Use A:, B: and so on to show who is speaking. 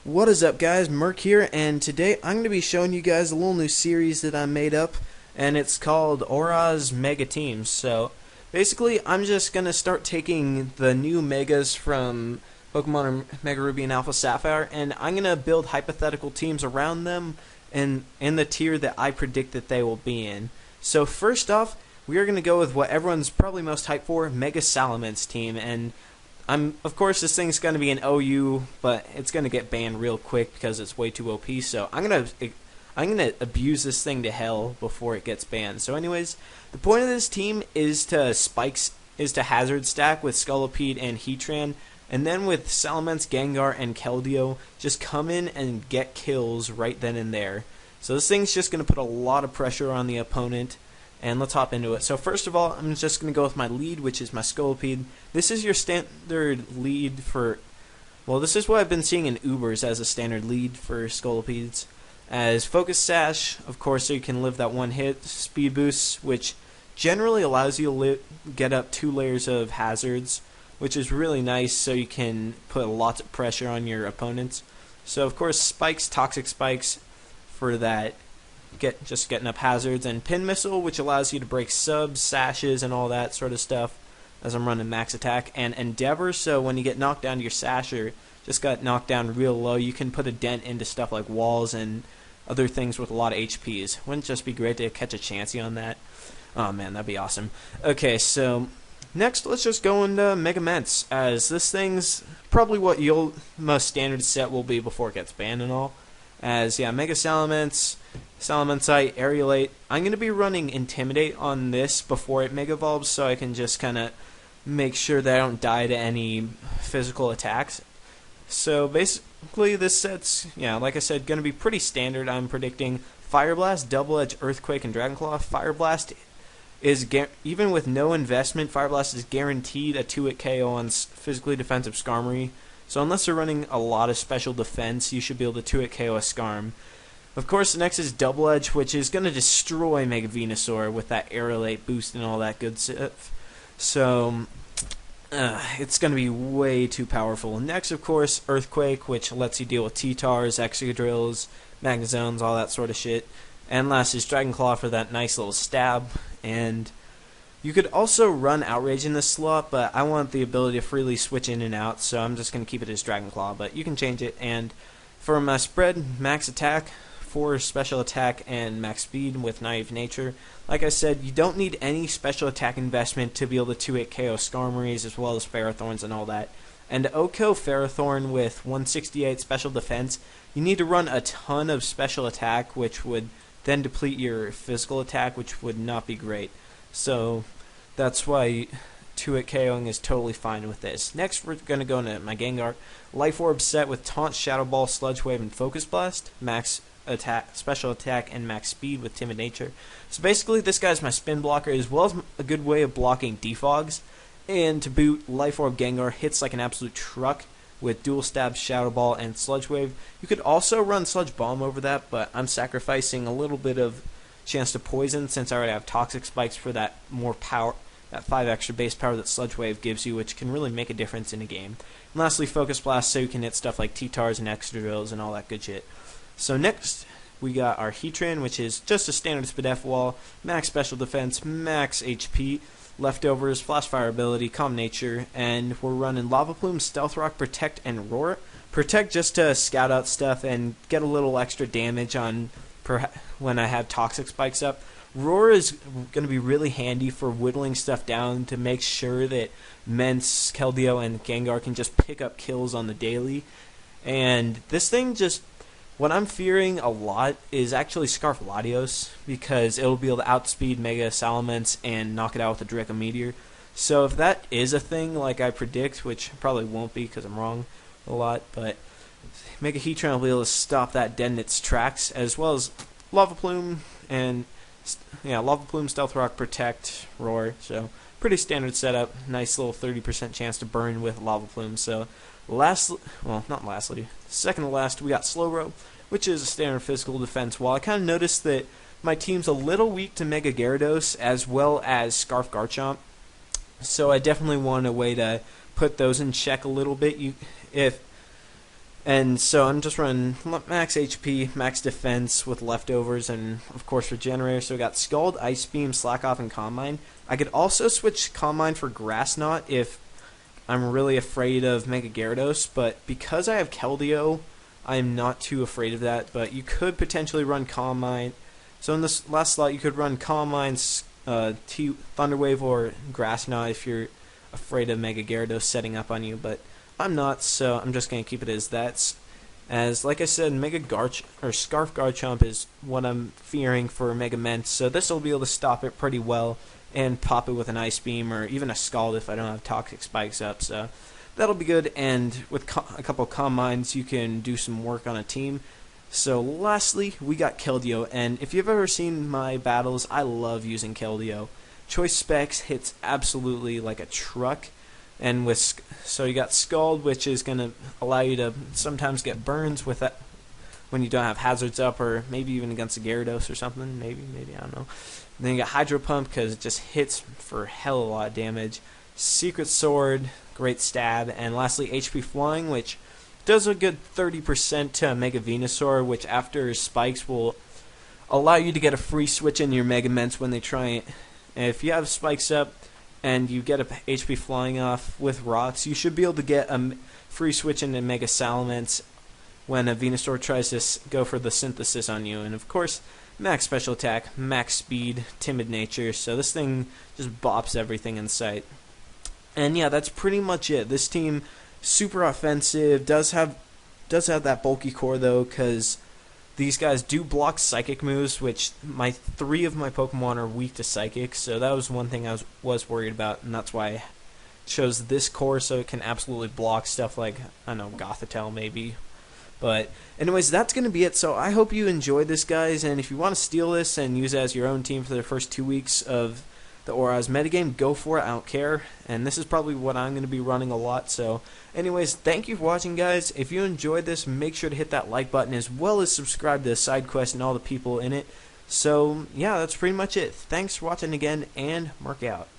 A: What is up, guys? Merc here, and today I'm going to be showing you guys a little new series that I made up, and it's called ORAS Mega Teams. So basically, I'm just going to start taking the new Megas from Pokemon Mega Ruby and Alpha Sapphire, and I'm going to build hypothetical teams around them and in the tier that I predict that they will be in. So first off, we are going to go with what everyone's probably most hyped for, Mega Salamence team, and of course, this thing's going to be an OU, but it's going to get banned real quick because it's way too OP. So I'm gonna abuse this thing to hell before it gets banned. So, anyways, the point of this team is to hazard stack with Scolipede and Heatran, and then with Salamence, Gengar, and Keldeo, just come in and get kills right then and there. So this thing's just going to put a lot of pressure on the opponent. And let's hop into it. So first of all, I'm just going to go with my lead, which is my Scolipede. This is your standard lead for... Well, this is what I've been seeing in Ubers as a standard lead for Scolipedes. As Focus Sash, of course, so you can live that one hit. Speed Boost, which generally allows you to get up 2 layers of hazards, which is really nice so you can put lots of pressure on your opponents. So, of course, Spikes, Toxic Spikes for that. Just getting up hazards, and Pin Missile, which allows you to break subs, sashes, and all that sort of stuff as I'm running max attack, and Endeavor, so when you get knocked down to your sasher, just got knocked down real low, you can put a dent into stuff like walls and other things with a lot of HPs. Wouldn't it just be great to catch a chancey on that? Oh man, that'd be awesome. Okay, so next let's just go into Mega Mence, as this thing's probably what your most standard set will be before it gets banned and all. As, yeah, Mega Salamence, Salamencite, Aerialate. I'm going to be running Intimidate on this before it Mega Evolves, so I can just kind of make sure that I don't die to any physical attacks. So basically this set's, yeah, like I said, going to be pretty standard. I'm predicting Fire Blast, Double Edge, Earthquake, and Dragon Claw. Fire Blast is, even with no investment, Fire Blast is guaranteed a 2-hit KO on physically defensive Skarmory. So unless you're running a lot of special defense, you should be able to 2-hit KO a Skarm. Of course, the next is Double Edge, which is going to destroy Mega Venusaur with that Aerialate boost and all that good stuff. So, it's going to be way too powerful. Next, of course, Earthquake, which lets you deal with T-Tars, Excadrills, Magnezones, all that sort of shit. And last is Dragon Claw for that nice little stab. And you could also run Outrage in this slot, but I want the ability to freely switch in and out, so I'm just going to keep it as Dragon Claw, but you can change it. And for my spread, max attack, 4 special attack, and max speed with Naive Nature. Like I said, you don't need any special attack investment to be able to 2-hit KO Skarmories as well as Ferrothorns and all that. And to OHKO Ferrothorn with 168 special defense, you need to run a ton of special attack, which would then deplete your physical attack, which would not be great. So that's why 2-hit KOing is totally fine with this. Next, we're going to go into my Gengar. Life Orb set with Taunt, Shadow Ball, Sludge Wave, and Focus Blast. Max attack, special attack, and max speed with Timid Nature. So basically, this guy's my spin blocker, as well as a good way of blocking defogs. And to boot, Life Orb Gengar hits like an absolute truck with Dual Stab, Shadow Ball, and Sludge Wave. You could also run Sludge Bomb over that, but I'm sacrificing a little bit of chance to poison since I already have Toxic Spikes for that more power, that 5 extra base power that Sludge Wave gives you, which can really make a difference in a game. And lastly, Focus Blast, so you can hit stuff like T-Tars and Excadrills and all that good shit. So next, we got our Heatran, which is just a standard Spadef wall, max special defense, max HP, leftovers, Flash Fire ability, Calm Nature, and we're running Lava Plume, Stealth Rock, Protect, and Roar. Protect just to scout out stuff and get a little extra damage on when I have Toxic Spikes up. Roar is going to be really handy for whittling stuff down to make sure that Mence, Keldeo, and Gengar can just pick up kills on the daily. And this thing just, what I'm fearing a lot is actually Scarf Latios, because it'll be able to outspeed Mega Salamence and knock it out with a Draco Meteor. So if that is a thing like I predict, which probably won't be because I'm wrong a lot, but Mega Heatran will be able to stop that dead in its tracks, as well as Lava Plume and Lava Plume, Stealth Rock, Protect, Roar. So pretty standard setup. Nice little 30% chance to burn with Lava Plume. So second to last, we got Slowbro, which is a standard physical defense wall. I kind of noticed that my team's a little weak to Mega Gyarados as well as Scarf Garchomp, so I definitely want a way to put those in check a little bit. If And so I'm just running max HP, max defense with leftovers, and of course regenerator. So we got Scald, Ice Beam, Slack Off, and Calm Mind. I could also switch Calm Mind for Grass Knot if I'm really afraid of Mega Gyarados, but because I have Keldeo, I'm not too afraid of that. But you could potentially run Calm Mind. So in this last slot, you could run Calm Mind, Thunder Wave, or Grass Knot if you're afraid of Mega Gyarados setting up on you, but I'm not, so I'm just going to keep it as that. As, like I said, Scarf Garchomp is what I'm fearing for Mega Mence, so this will be able to stop it pretty well and pop it with an Ice Beam or even a Scald if I don't have Toxic Spikes up, so that'll be good. And with a couple Calm Minds, you can do some work on a team. So lastly, we got Keldeo, and if you've ever seen my battles, I love using Keldeo. Choice Specs hits absolutely like a truck. And so you got Scald, which is going to allow you to sometimes get burns with that when you don't have hazards up, or maybe even against a Gyarados or something. Maybe I don't know. And then you got Hydro Pump because it just hits for hell of a lot of damage. Secret Sword, great stab, and lastly HP Flying, which does a good 30% to Mega Venusaur, which after spikes will allow you to get a free switch in your Mega Mence when they try it. And if you have spikes up and you get a HP Flying off with rocks, you should be able to get a free switch into Mega Salamence when a Venusaur tries to go for the Synthesis on you. And of course, max special attack, max speed, timid nature, so this thing just bops everything in sight. And yeah, that's pretty much it. This team, super offensive, does have that bulky core though, because these guys do block Psychic moves, which 3 of my Pokemon are weak to Psychic, so that was one thing I was worried about, and that's why I chose this core, so it can absolutely block stuff like, I don't know, Gothitelle maybe. But anyways, that's going to be it, so I hope you enjoyed this, guys, and if you want to steal this and use it as your own team for the first 2 weeks of the ORAS metagame, go for it, I don't care. And this is probably what I'm going to be running a lot. So anyways, thank you for watching, guys. If you enjoyed this, make sure to hit that like button as well as subscribe to the side quest and all the people in it. So yeah, that's pretty much it. Thanks for watching again, and mark out.